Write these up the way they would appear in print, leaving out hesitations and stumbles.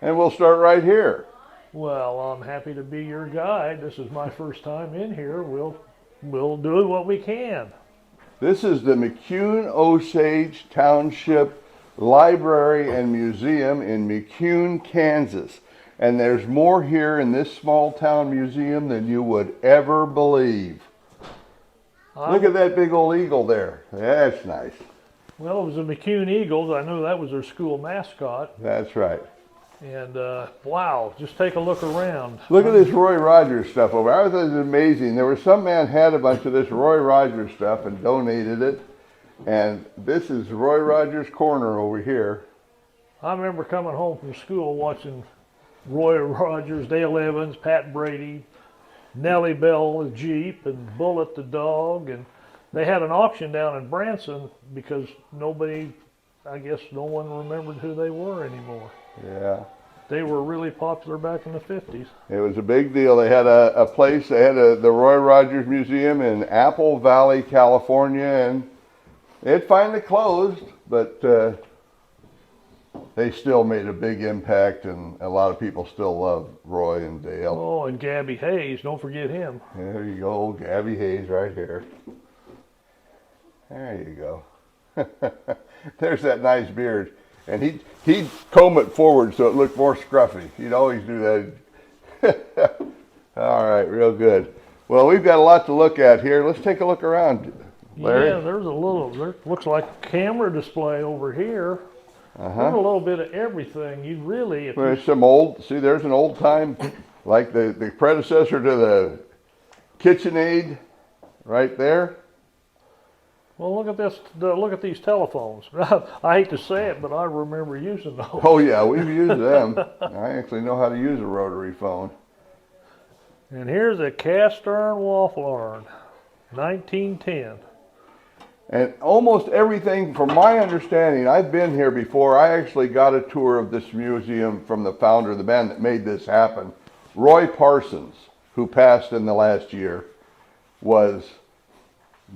And we'll start right here. Well, I'm happy to be your guide. This is my first time in here. We'll do what we can. This is the McCune Osage Township Library and Museum in McCune, Kansas. And there's more here in this small town museum than you would ever believe. Look at that big old eagle there. That's nice. Well, it was the McCune Eagles. I know that was their school mascot. That's right. And wow, just take a look around. Look at this Roy Rogers stuff over. I thought it was amazing. There was some man had a bunch of this Roy Rogers stuff and donated it. And this is Roy Rogers' corner over here. I remember coming home from school watching Roy Rogers, Dale Evans, Pat Brady, Nellie Bell the Jeep, and Bullet the dog. And they had an auction down in Branson because I guess no one remembered who they were anymore. Yeah. They were really popular back in the 50s. It was a big deal. They had a place, they had the Roy Rogers Museum in Apple Valley, California, and it finally closed, but they still made a big impact, and a lot of people still love Roy and Dale. Oh, and Gabby Hayes, don't forget him. There you go, Gabby Hayes right here. There you go. There's that nice beard. And he'd comb it forward so it looked more scruffy. He'd always do that. All right, real good. Well, we've got a lot to look at here. Let's take a look around, Larry. Yeah, there looks like a camera display over here. There's a little bit of everything. You really... There's some old, see, there's an old time, like the predecessor to the KitchenAid right there. Well, look at this. Look at these telephones. I hate to say it, but I remember using those. Oh yeah, we've used them. I actually know how to use a rotary phone. And here's a cast iron waffle iron, 1910. And almost everything, from my understanding, I've been here before. I actually got a tour of this museum from the founder, the man that made this happen. Roy Parsons, who passed in the last year, was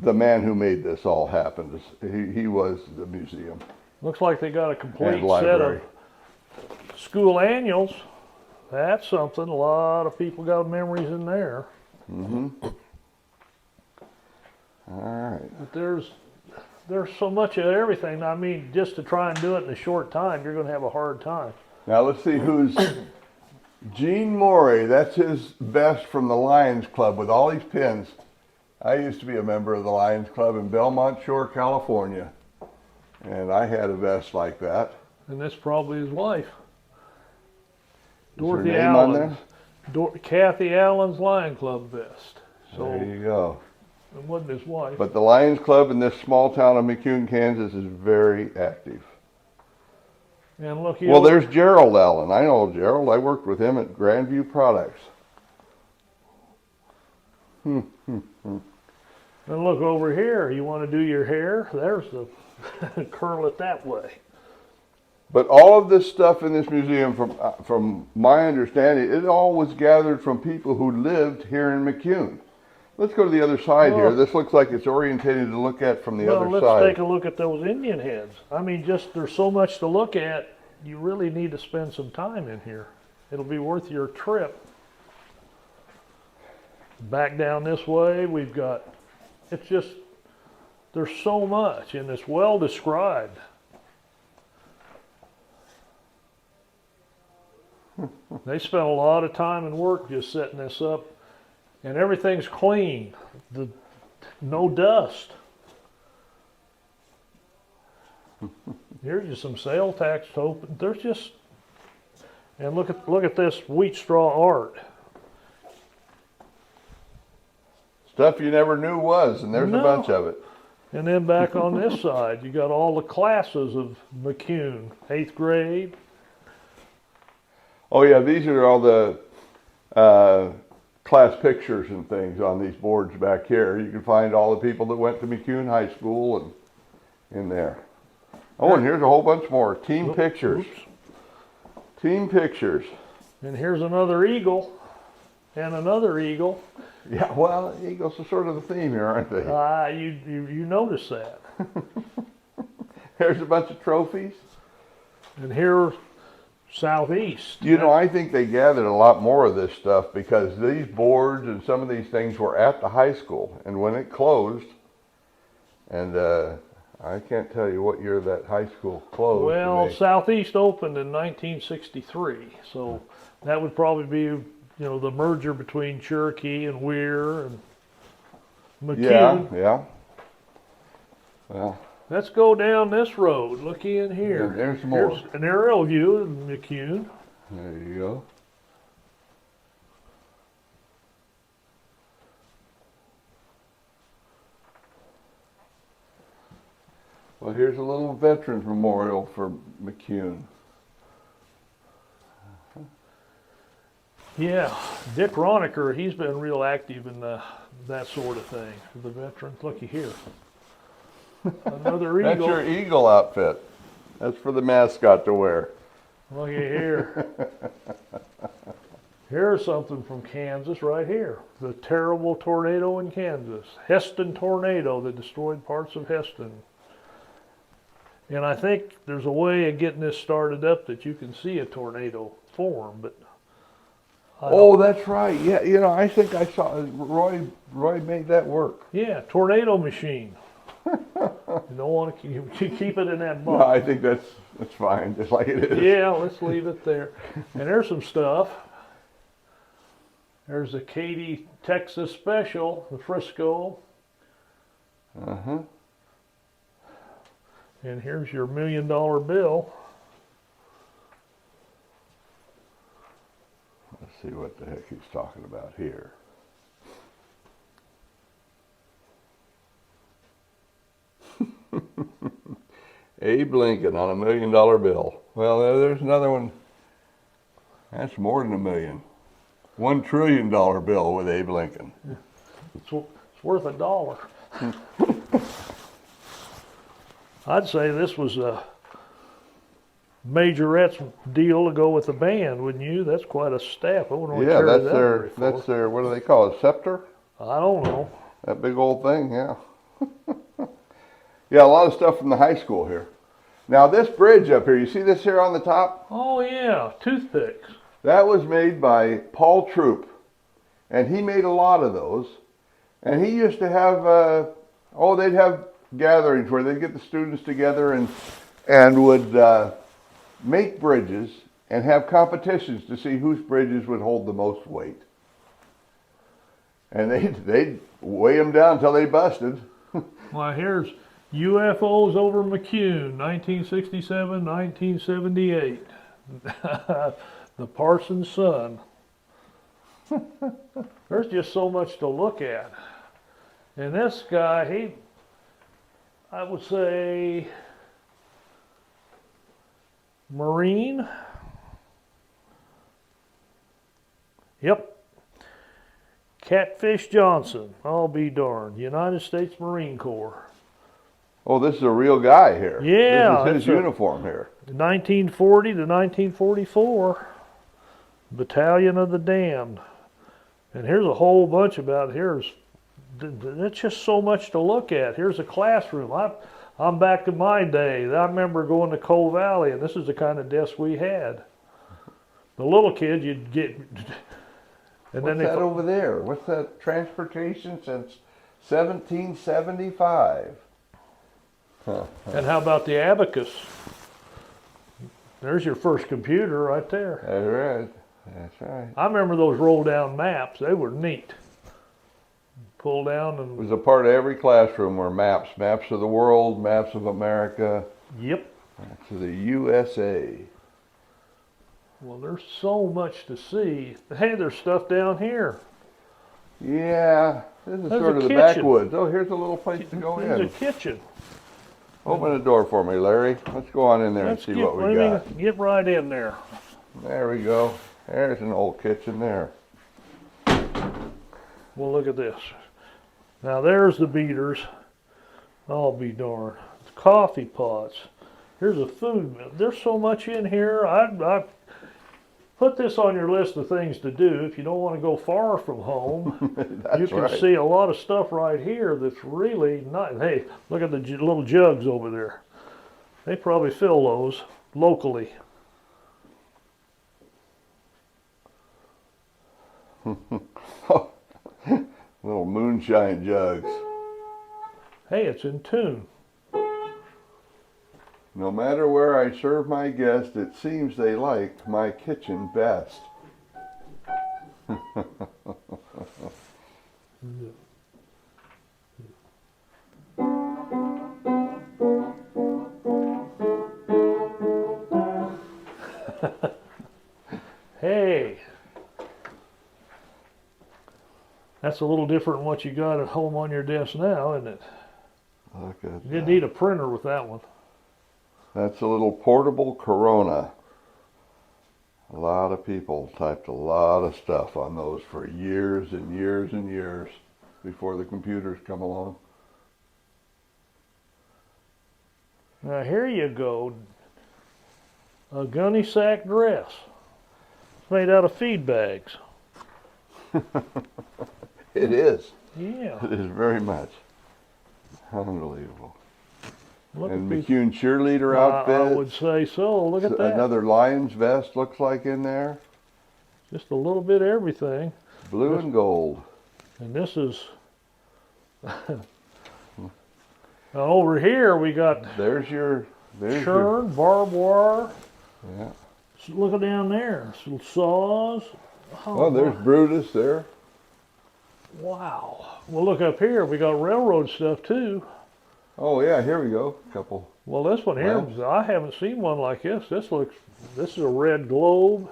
the man who made this all happen. He was the museum. Looks like they got a complete set of school annuals. That's something. A lot of people got memories in there. Mm-hmm. All right. But there's so much of everything. I mean, just to try and do it in a short time, you're going to have a hard time. Now let's see who's Gene Morey. That's his vest from the Lions Club with all these pins. I used to be a member of the Lions Club in Belmont Shore, California, and I had a vest like that. And that's probably his wife. Is her name on there? Kathy Allen's Lion Club vest. So there you go. It wasn't his wife. But the Lions Club in this small town of McCune, Kansas is very active. And look, well, there's Gerald Allen. I know Gerald. I worked with him at Grandview Products. And look over here, you want to do your hair, there's the curl it that way. But all of this stuff in this museum, from my understanding, it all was gathered from people who lived here in McCune. Let's go to the other side here. This looks like it's orientated to look at from the other side. Well, let's take a look at those Indian heads. I mean, there's so much to look at, you really need to spend some time in here. It'll be worth your trip. Back down this way, we've got, it's just, there's so much, and it's well described. They spent a lot of time and work just setting this up, and everything's clean. No dust. Here's just some sale tax to open. There's just, and look at this wheat straw art. Stuff you never knew was, and there's a bunch of it. And then back on this side, you got all the classes of McCune, 8th grade. Oh yeah, these are all the class pictures and things on these boards back here. You can find all the people that went to McCune High School and in there. Oh, and here's a whole bunch more. Team pictures. Oops. Team pictures. And here's another eagle and another eagle. Yeah, well, eagles are sort of the theme here, aren't they? You notice that. There's a bunch of trophies. And here, southeast. You know, I think they gathered a lot more of this stuff because these boards and some of these things were at the high school. And when it closed, and I can't tell you what year that high school closed. Well, Southeast opened in 1963, so that would probably be, you know, the merger between Cherokee and Weir and McCune. Yeah. Well, let's go down this road. Look in here. There's more. Here's an aerial view of McCune. There you go. Well, here's a little veterans memorial for McCune. Yeah, Dick Roniker, he's been real active in that sort of thing. The veterans, looky here. Another eagle. That's your eagle outfit. That's for the mascot to wear. Looky here. Here's something from Kansas right here. The terrible tornado in Kansas. Heston tornado that destroyed parts of Heston. And I think there's a way of getting this started up that you can see a tornado form, but oh, that's right. Yeah, you know, I think I saw Roy made that work. Yeah, tornado machine. You don't want to keep it in that box. No, I think that's fine, just like it is. Yeah, let's leave it there. And there's some stuff. There's the Katy, Texas special, the Frisco. Uh-huh. And here's your $1 million bill. Let's see what the heck he's talking about here. Abe Lincoln on $1 million bill. Well, there's another one. That's more than $1 million. $1 trillion bill with Abe Lincoln. It's worth $1. I'd say this was a majorette's deal to go with the band, wouldn't you? That's quite a staff. I wouldn't want to carry that very far. That's their, what do they call it, scepter? I don't know. That big old thing, yeah. Yeah, a lot of stuff from the high school here. Now this bridge up here, you see this here on the top? Oh yeah, toothpicks. That was made by Paul Troop, and he made a lot of those. And he used to have, they'd have gatherings where they'd get the students together and would make bridges and have competitions to see whose bridges would hold the most weight. And they'd weigh them down until they busted. Well, here's UFOs over McCune, 1967, 1978. The Parson's son. There's just so much to look at. And this guy, I would say, Marine. Yep. Catfish Johnson, I'll be darned. United States Marine Corps. Oh, this is a real guy here. Yeah. This is his uniform here. 1940 to 1944. Battalion of the Damned. And here's a whole bunch about here's. That's just so much to look at. Here's a classroom. I'm back to my day. I remember going to Coal Valley, and this is the kind of desk we had. The little kids, you'd get. And What's that over there? What's that? Transportation since 1775. And how about the abacus? There's your first computer right there. That's right. That's right. I remember those roll-down maps. They were neat. Pull down and... It was a part of every classroom were maps. Maps of the world, maps of America. Yep. To the USA. Well, there's so much to see. Hey, there's stuff down here. Yeah. This is There's sort of the backwoods. Oh, here's a little place to go in. There's a kitchen. Open the door for me, Larry. Let's go on in there and see what we got. Get right in there. There we go. There's an old kitchen there. Well, look at this. Now, there's the beaters. I'll be darned. Coffee pots. Here's a food mill. There's so much in here. I put this on your list of things to do if you don't want to go far from home. You can see a lot of stuff right here that's really nice. Hey, look at the little jugs over there. They probably fill those locally. Little moonshine jugs. Hey, it's in tune. No matter where I serve my guests, it seems they like my kitchen best. Hey, that's a little different than what you got at home on your desk now, isn't it? Look at You didn't that. need a printer with that one. That's a little portable Corona. A lot of people typed a lot of stuff on those for years and years and years before the computers come along. Now here you go. A gunny sack dress. It's made out of feed bags. It is. Yeah. It is very much. Unbelievable. Look And at these. McCune cheerleader outfit. I would say so. Look at that. Another Lions vest looks like in there. Just a little bit of everything. Blue and gold. And this is. Now over here we got There's your churn, barbed wire. yeah. Look at down there. Some saws. Oh, there's Brutus there. Wow. Well, look up here. We got railroad stuff too. Oh yeah, here we go. Couple. Well, this one here, Lamps. I haven't seen one like this. This is a red globe.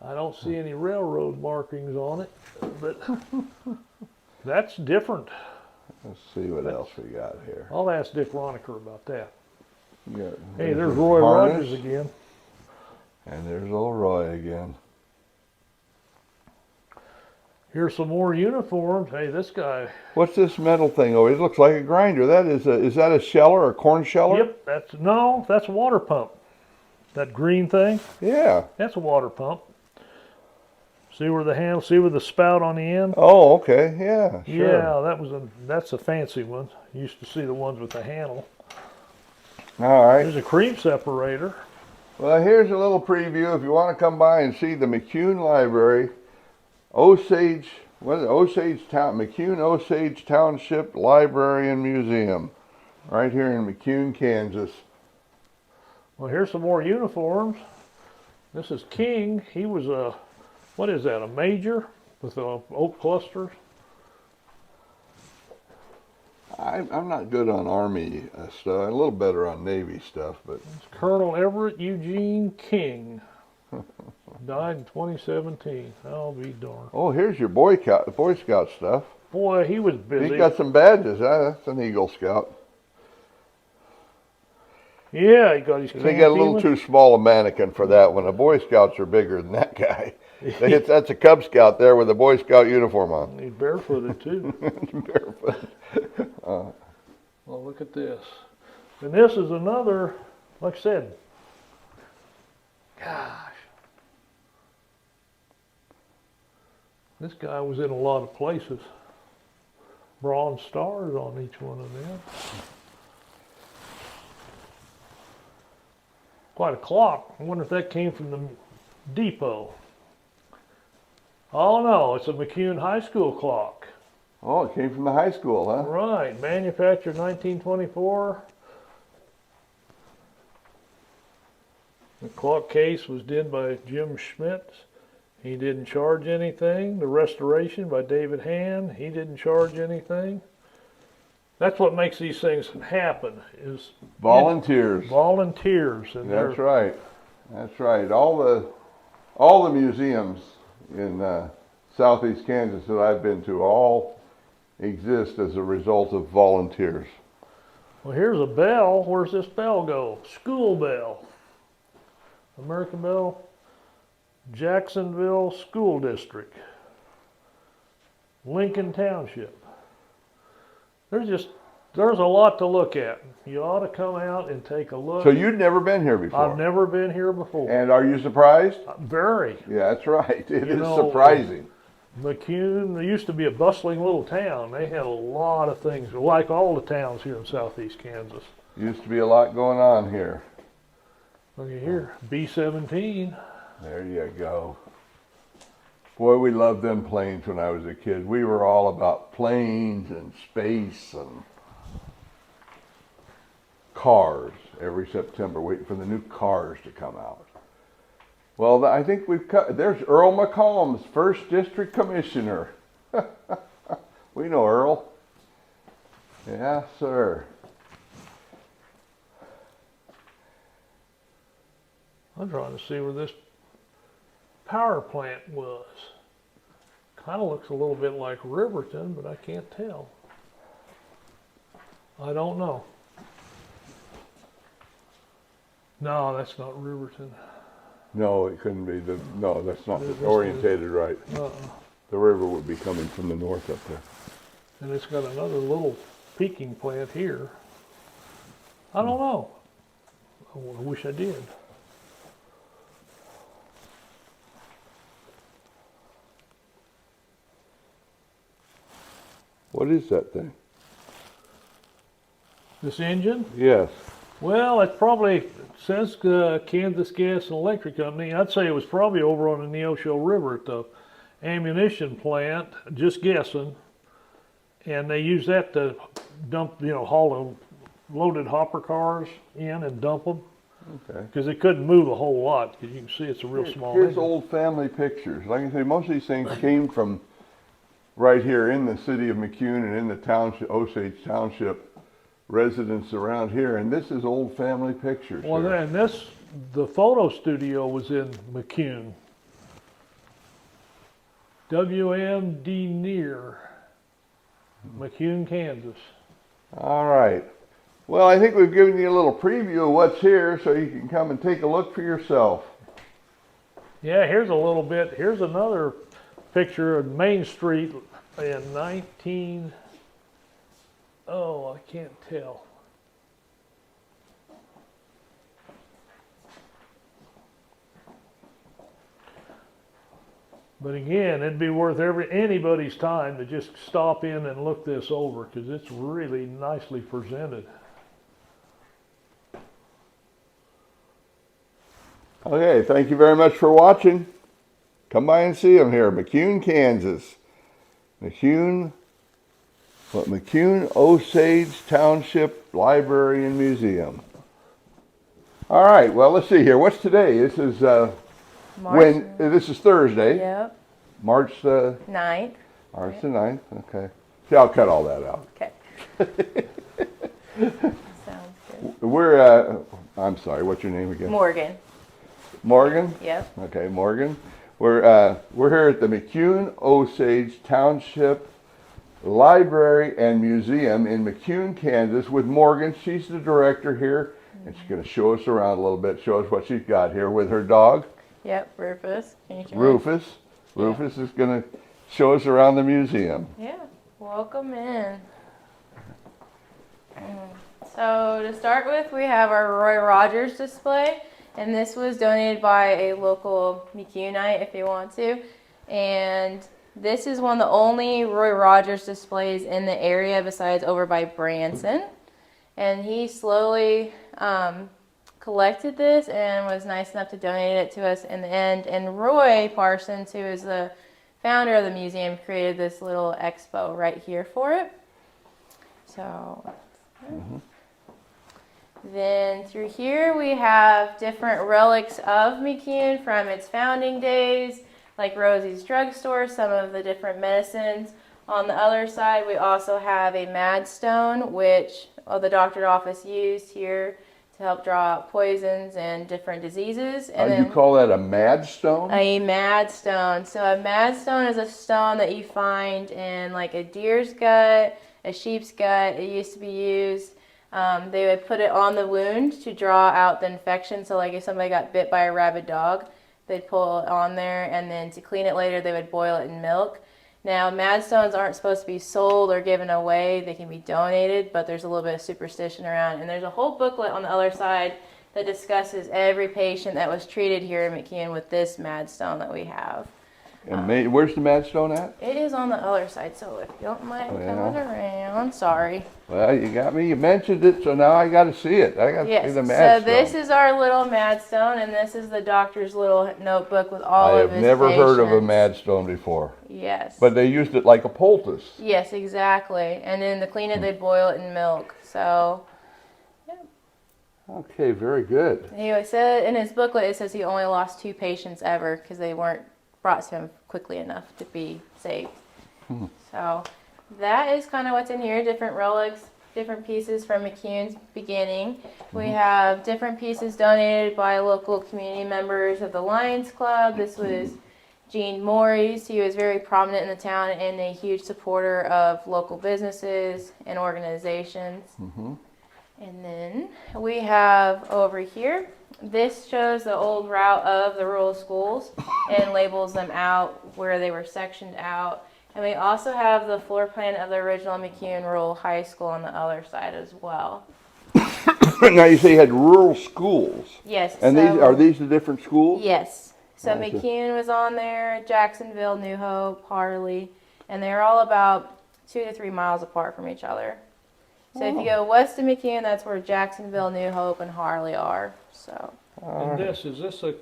I don't see any railroad markings on it, but that's different. Let's see what else we got here. I'll ask Dick Roniker about that. Yeah, Hey, there's your Roy harness, Rogers again. and there's old Roy again. Here's some more uniforms. Hey, this guy. What's this metal thing? Oh, it looks like a grinder. That is that a sheller, a corn sheller? Yep, that's a water pump. That green thing, Yeah. that's a water pump. See where the handle, see where the spout on the end? Oh, okay. Yeah. Sure. Yeah, that's a fancy one. Used to see the ones with the handle. All right. There's a cream separator. Well, here's a little preview. If you want to come by and see the McCune Library, Osage, McCune Osage Township Library and Museum, right here in McCune, Kansas. Well, here's some more uniforms. This is King. He was a, what is that, a major with oak clusters? I'm not good on Army stuff. I'm a little better on Navy stuff, but It's Colonel Everett Eugene King. Died in 2017. I'll be darned. oh, here's your Boy Scout stuff. Boy, he was busy. He's got some badges. That's an Eagle Scout. Yeah, he got his They got a little canteen. too small a mannequin for that one. The Boy Scouts are bigger than that guy. That's a Cub Scout there with a Boy Scout uniform on. He's barefooted too. Barefoot. Well, look at this. And this is another, like I said, gosh. This guy was in a lot of places. Bronze stars on each one of them. Quite a clock. I wonder if that came from the depot. Oh no, it's a McCune High School clock. Oh, it came from the high school, huh? Right, manufactured 1924. The clock case was did by Jim Schmitz. He didn't charge anything. The restoration by David Hand. He didn't charge anything. That's what makes these things happen is Volunteers. volunteers. And That's they're, right. That's right. All the museums in southeast Kansas that I've been to all exist as a result of volunteers. well, here's a bell. Where's this bell go? School bell. American Bell. Jacksonville School District. Lincoln Township. There's a lot to look at. You ought to come out and take a look. So you'd never been here before? I've never been here before. And are you surprised? Very. Yeah, that's right. It You is know, surprising. McCune, there used to be a bustling little town. They had a lot of things, like all the towns here in southeast Kansas. Used to be a lot going on here. Look at here, B-17. There you go. Boy, we loved them planes when I was a kid. We were all about planes and space and cars every September, waiting for the new cars to come out. Well, I think we've cut. There's Earl McCombs, 1st District Commissioner. We know Earl. Yeah, sir. I'm trying to see where this power plant was. Kind of looks a little bit like Riverton, but I can't tell. I don't know. No, that's not Riverton. No, it couldn't be. No, that's not This orientated right. Uh-uh. The river would be coming from the north up there. And it's got another little peaking plant here. I don't know. Oh, I wish I did. What is that thing? This engine? Yes. Well, it probably says Kansas Gas and Electric Company. I'd say it was probably over on the Neosho River at the ammunition plant, just guessing. And they use that to dump, haul the loaded hopper cars in and dump them. Okay. Because they couldn't move a whole lot, because you can see it's a real small Here's engine. old family pictures. Like I say, most of these things came from right here in the city of McCune and in the township, Osage Township residents around here. And this is old family pictures. Well, here. and the photo studio was in McCune. WMD near McCune, Kansas. All right. Well, I think we've given you a little preview of what's here, so you can come and take a look for yourself. Yeah, here's a little bit. Here's another picture of Main Street in 19. Oh, I can't tell. But again, it'd be worth anybody's time to just stop in and look this over, because it's really nicely presented. Okay, thank you very much for watching. Come by and see them here, McCune, Kansas. McCune Osage Township Library and Museum. All right, well, let's see here. What's today? This is this is Thursday. Yep. March the 9th. March the 9th. Okay. See, I'll cut all that out. Okay. Sounds good. We're I'm sorry, what's your name again? Morgan. Morgan? Yep. Okay, Morgan. We're here at the McCune Osage Township Library and Museum in McCune, Kansas with Morgan. She's the director here, and she's going to show us around a little bit, show us what she's got here with her dog. Yep, Rufus. Can you join? Rufus. Rufus is going to show us around the museum. Yeah, welcome in. So to start with, we have our Roy Rogers display, and this was donated by a local McCuneite, if you want to. And this is one of the only Roy Rogers displays in the area besides over by Branson. And he slowly collected this and was nice enough to donate it to us in the end. And Roy Parsons, who is the founder of the museum, created this little expo right here for it. So then through here we have different relics of McCune from its founding days, like Rosie's Drugstore, some of the different medicines. On the other side, we also have a madstone, which the doctor's office used here to help draw out poisons and different diseases. And You call that a madstone? A madstone. So a madstone is a stone that you find in like a deer's gut, a sheep's gut. It used to be used. They would put it on the wound to draw out the infection. So like if somebody got bit by a rabid dog, they'd pull it on there, and then to clean it later, they would boil it in milk. Now, madstones aren't supposed to be sold or given away. They can be donated, but there's a little bit of superstition around. And there's a whole booklet on the other side that discusses every patient that was treated here in McCune with this madstone that we have. And where's the Madstone at? It is on the other side, so if you don't mind Yeah. coming around, sorry. Well, you got me. You mentioned it, so now I got to see it. I got to see Yes, the so Madstone. this is our little Madstone, and this is the doctor's little notebook with all I of have his never heard of a patients. Madstone before. Yes. But they used it like a poultice. Yes, exactly. And then to clean it, they'd boil it in milk. So Okay, very good. he said in his booklet, it says he only lost 2 patients ever because they weren't brought to him quickly enough to be saved. So that is kind of what's in here, different relics, different pieces from McCune's beginning. We have different pieces donated by local community members of the Lions Club. This was Gene Morris. He was very prominent in the town and a huge supporter of local businesses and organizations. And then we have over here, this shows the old route of the rural schools and labels them out where they were sectioned out. And we also have the floor plan of the original McCune Rural High School on the other side as well. Now you say you had rural schools. Yes. And so, these the different schools? Yes. So Gotcha. McCune was on there, Jacksonville, New Hope, Harley, and they're all about 2 to 3 miles apart from each other. So if you go west of McCune, that's where Jacksonville, New Hope, and Harley are. So And is this a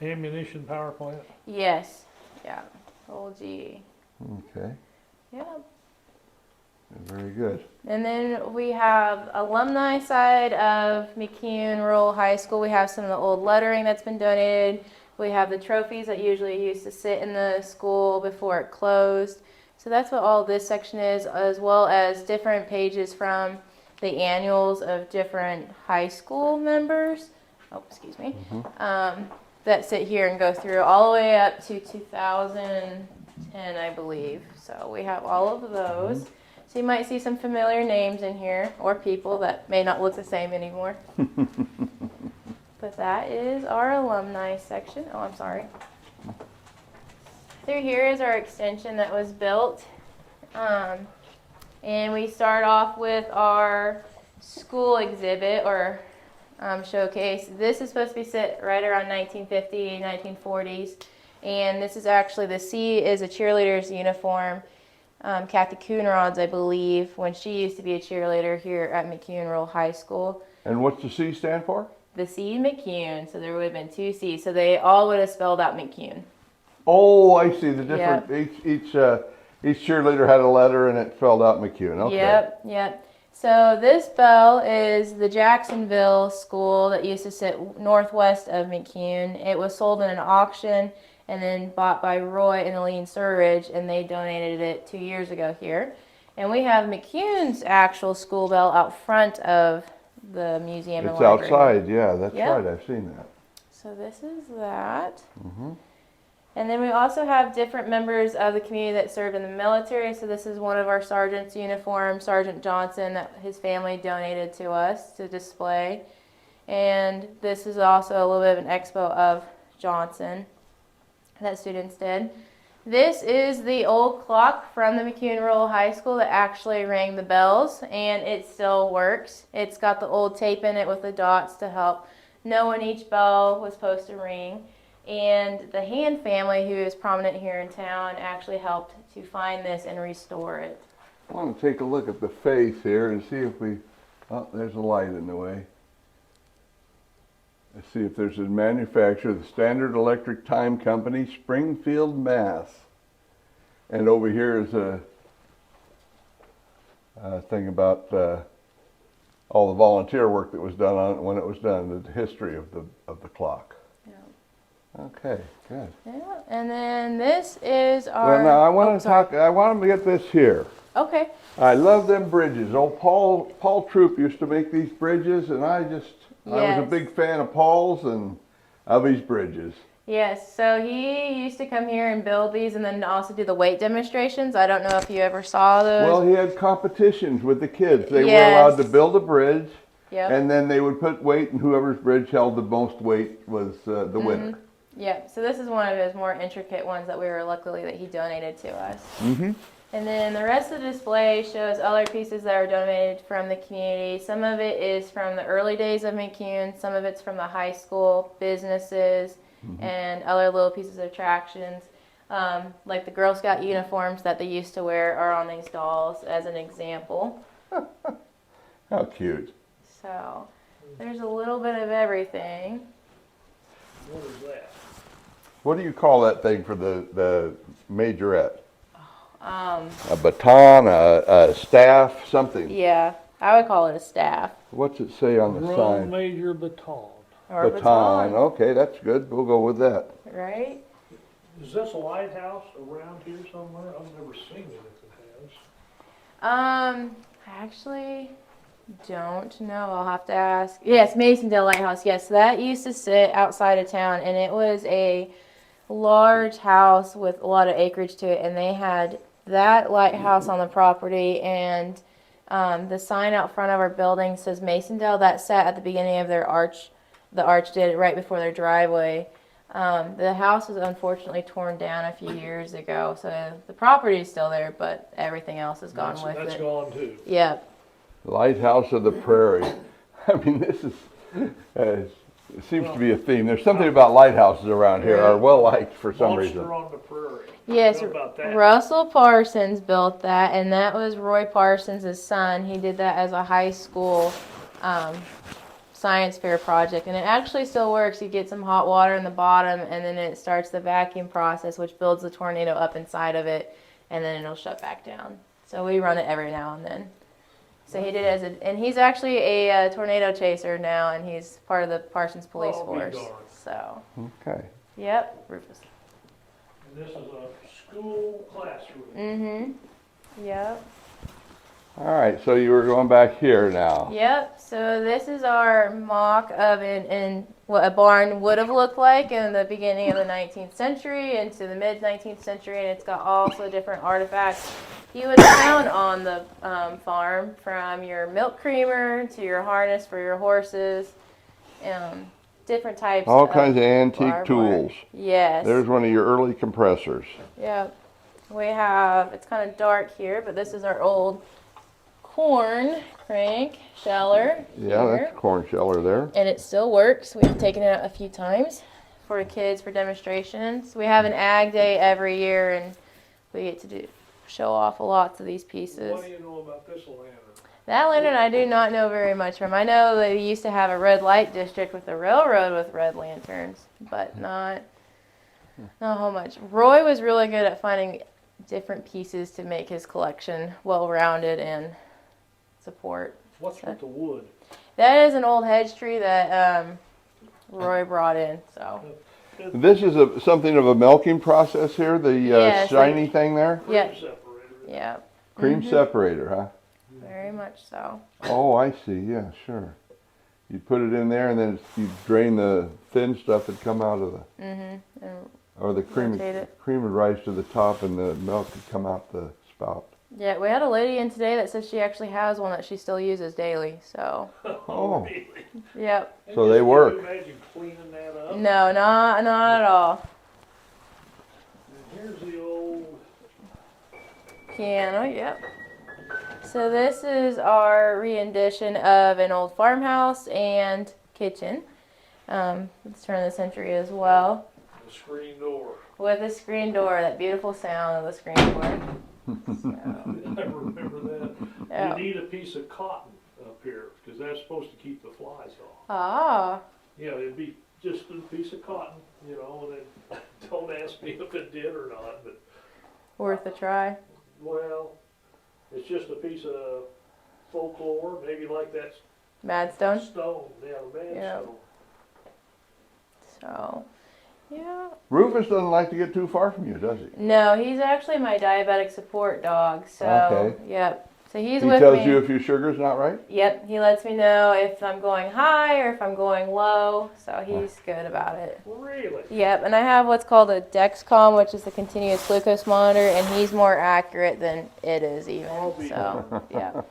ammunition power plant? yes, yeah, old GE. Okay, Yeah. very good. And then we have alumni side of McCune Rural High School. We have some of the old lettering that's been donated. We have the trophies that usually used to sit in the school before it closed. So that's what all this section is, as well as different pages from the annuals of different high school members. Oh, excuse me. That sit here and go through all the way up to 2010, I believe. So we have all of those. So you might see some familiar names in here, or people that may not look the same anymore. But that is our alumni section. Oh, I'm sorry. Through here is our extension that was built. And we start off with our school exhibit or showcase. This is supposed to be set right around 1950, 1940s. And this is actually, the C is a cheerleader's uniform. Kathy Coonrod's, I believe, when she used to be a cheerleader here at McCune Rural High School. And what's the C stand for? The C, McCune, so there would have been 2 C's. So they all would have spelled out McCune. Oh, I see. The different each cheerleader had a letter and it spelled out McCune. Okay. Yep. So this bell is the Jacksonville school that used to sit northwest of McCune. It was sold in an auction and then bought by Roy and Aline Surridge, and they donated it 2 years ago here. And we have McCune's actual school bell out front of the museum and It's library. outside. Yeah, that's Yep. right. I've seen that. So this is that. And then we also have different members of the community that served in the military. So this is one of our sergeant's uniforms, Sergeant Johnson, that his family donated to us to display. And this is also a little bit of an expo of Johnson that students did. This is the old clock from the McCune Rural High School that actually rang the bells, and it still works. It's got the old tape in it with the dots to help know when each bell was supposed to ring. And the Hand family, who is prominent here in town, actually helped to find this and restore it. I want to take a look at the face here and see if we... Oh, there's a light in the way. Let's see if there's a manufacturer, the Standard Electric Time Company, Springfield, Mass. And over here is a thing about all the volunteer work that was done on it when it was done, the history of the clock. Okay, good. Yeah, and then this is our... Well, now I want to talk. I want to get this here. Okay. I love them bridges. Old Paul Troop used to make these bridges, and I was a big fan of Paul's and of his bridges. Yes, so he used to come here and build these and then also do the weight demonstrations. I don't know if you ever saw those. Well, he had competitions with the kids. They were Yes. allowed to build a bridge, Yep. and then they would put weight, and whoever's bridge held the most weight was the winner. Yep, so this is one of his more intricate ones that we were luckily that he donated to us. Mm-hmm. And then the rest of the display shows other pieces that are donated from the community. Some of it is from the early days of McCune, some of it's from the high school, businesses, and other little pieces of attractions. Like the Girl Scout uniforms that they used to wear are on these dolls as an example. How cute. So there's a little bit of everything. What is that? What do you call that thing for the majorette? Um, A baton, a staff, something. yeah, I would call it a staff What's it say on the Drum sign? major baton. or a Baton. baton, Okay, that's good. We'll go with that. right? Is this a lighthouse around here somewhere? I've never seen it if it has. I actually don't know. I'll have to ask. Yes, Masondale Lighthouse. Yes, that used to sit outside of town, and it was a large house with a lot of acreage to it, and they had that lighthouse on the property, and the sign out front of our building says Masondale. That sat at the beginning of their arch. The arch did it right before their driveway. The house was unfortunately torn down a few years ago, so the property is still there, but everything else is gone with That's it. gone too. Yep. Lighthouse of the Prairie. I mean, this is, it seems to be a theme. There's something about lighthouses around here are well liked for some reason. Monster on the Prairie. Yes, How about that? Russell Parsons built that, and that was Roy Parsons' son. He did that as a high school science fair project, and it actually still works. You get some hot water in the bottom, and then it starts the vacuum process, which builds the tornado up inside of it, and then it'll shut back down. So we run it every now and then. So he did it as a, and he's actually a tornado chaser now, and he's part of the Parsons Police Oh, be Force. darned. So, Okay. yep, Rufus. And this is a school classroom. Mm-hmm. Yep. All right, so you were going back here now. Yep. So this is our mock of in what a barn would have looked like in the beginning of the 19th century into the mid 19th century, and it's got also different artifacts you would found on the farm, from your milk creamer to your harness for your horses, different types. All kinds of antique barbed wire. tools. Yes. There's one of your early compressors. Yep. We have, it's kind of dark here, but this is our old corn crank sheller Yeah, here. that's a corn sheller there. And it still works. We've taken it out a few times for the kids for demonstrations. We have an ag day every year, and we get to show off lots of these pieces. What do you know about this lantern? That lantern I do not know very much from. I know they used to have a red light district with the railroad with red lanterns, but not how much. Roy was really good at finding different pieces to make his collection well-rounded and support. What's with the wood? That is an old hedge tree that Roy brought in. So This is something of a milking process here, the Yes, shiny thing there? yeah, Cream separator. yeah, Cream separator, huh? very much so. Oh, I see. Yeah, sure. You put it in there, and then you drain the thin stuff that come out of the, And or the cream. rotate it. Cream would rise to the top, and the milk would come out the spout. Yeah, we had a lady in today that says she actually has one that she still uses daily. So, Oh. Really? yep. So they work. Can you imagine cleaning that up? No, not at all. And here's the old. Piano, yep. So this is our rendition of an old farmhouse and kitchen. It's turn of the century as well. The screen door. With a screen door, that beautiful sound of the screen door. So, I remember that. yeah. You need a piece of cotton up here because that's supposed to keep the flies off. Ah, Yeah, it'd be just a piece of cotton, you know, and then don't ask me if it did or not, but worth a try. well, it's just a piece of folklore, maybe like that Madstone. stone, yeah, the man Yeah. stone. So, yeah. Rufus doesn't like to get too far from you, does he? No, he's actually my diabetic support dog. So, Okay. yep. So he's He with tells me. you if your sugar's not right? Yep, he lets me know if I'm going high or if I'm going low, so he's good about it. Really? Yep, and I have what's called a Dexcom, which is the continuous glucose monitor, and he's more accurate than it is even. So, yeah.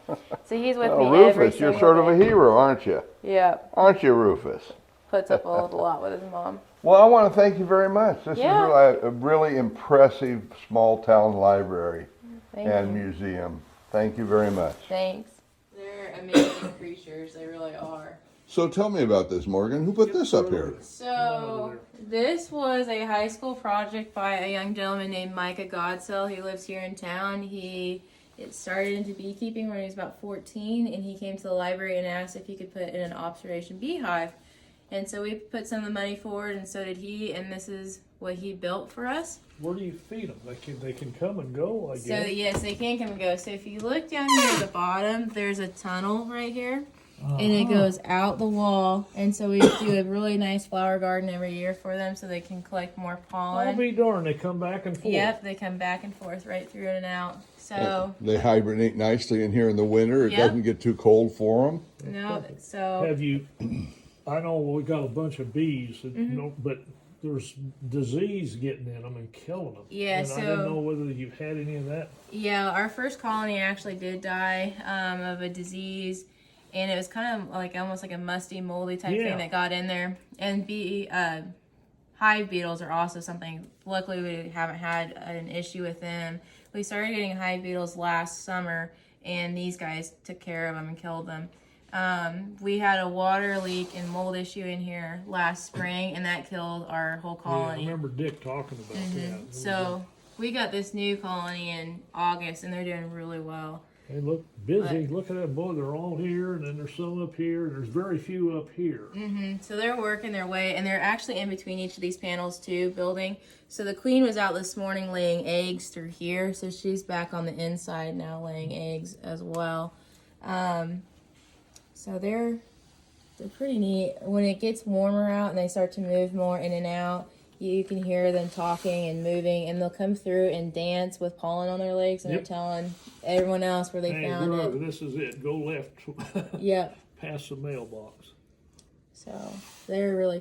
So he's with Well, me every Rufus, you're single sort of a day. hero, aren't you? Yep, Aren't you, Rufus? puts up a lot with his mom. Well, I want to thank you very much. This Yeah. is a really impressive small town library Thank and you. museum. Thank you very much. Thanks. They're amazing creatures, they really are. So tell me about this, Morgan. Who put this up here? So this was a high school project by a young gentleman named Micah Godsell. He lives here in town. It started into beekeeping when he was about 14, and he came to the library and asked if he could put in an observation beehive. And so we put some of the money forward, and so did he, and this is what he built for us. Where do you feed them? They can come and go, I guess. So yes, they can come and go. So if you look down here at the bottom, there's a tunnel right here. And it goes out the wall, and so we do a really nice flower garden every year for them so they can collect more pollen. I'll be darned, they come back and forth. Yep, they come back and forth right through and out. So They hibernate nicely in here in the winter. It Yep. doesn't get too cold for them. no, so Have you, I know we got a bunch of bees, that, Mm-hmm. you know, but there's disease getting in them and killing them. Yeah, and I didn't so- know whether you've had any of that. yeah, our first colony actually did die of a disease, and it was kind of like almost like a musty, moldy type Yeah. thing that got in there. And hive beetles are also something. Luckily, we haven't had an issue with them. We started getting hive beetles last summer, and these guys took care of them and killed them. We had a water leak and mold issue in here last spring, and that killed our whole Yeah, I colony. remember Dick talking about that. So we got this new colony in August, and they're doing really well. They look busy. Look at that, boy. They're all here, and then there's some up here, and there's very few up here. So they're working their way, and they're actually in between each of these panels too, building. So the queen was out this morning laying eggs through here, so she's back on the inside now laying eggs as well. So they're pretty neat. When it gets warmer out and they start to move more in and out, you can hear them talking and moving, and they'll come through and dance with pollen on their legs, and Yep. they're telling everyone else where they Hey, found we're it. over. This is it. Go left Yep. past the mailbox. So they're really